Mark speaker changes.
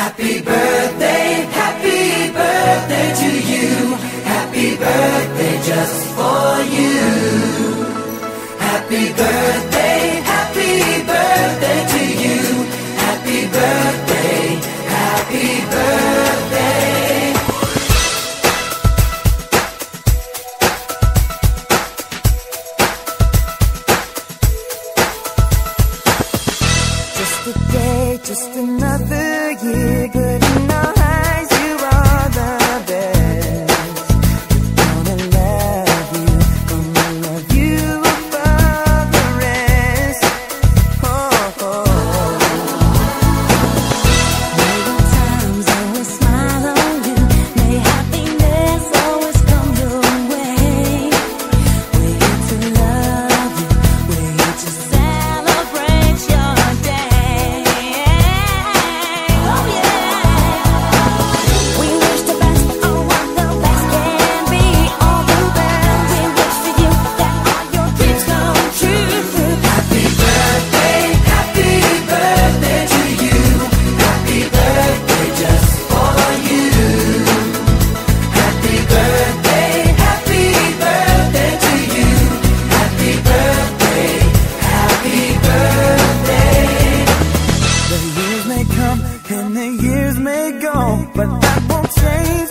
Speaker 1: happy birthday to you. Happy birthday just for you. Happy birthday to you. Happy birthday, happy birthday.
Speaker 2: Just a day, just another year, good in our eyes, you are the best. Gonna love you above the rest. Oh, oh. May good times always smile on you, may happiness always come your way. We're here to love you, we're here to celebrate your day. Oh yeah. We wish the best for what the best can be. All the best we wish for you, that all your dreams come true.
Speaker 1: Happy birthday to you. Happy birthday just for you. Happy birthday to you. Happy birthday, happy birthday.
Speaker 2: The years may come and the years may go, but that won't change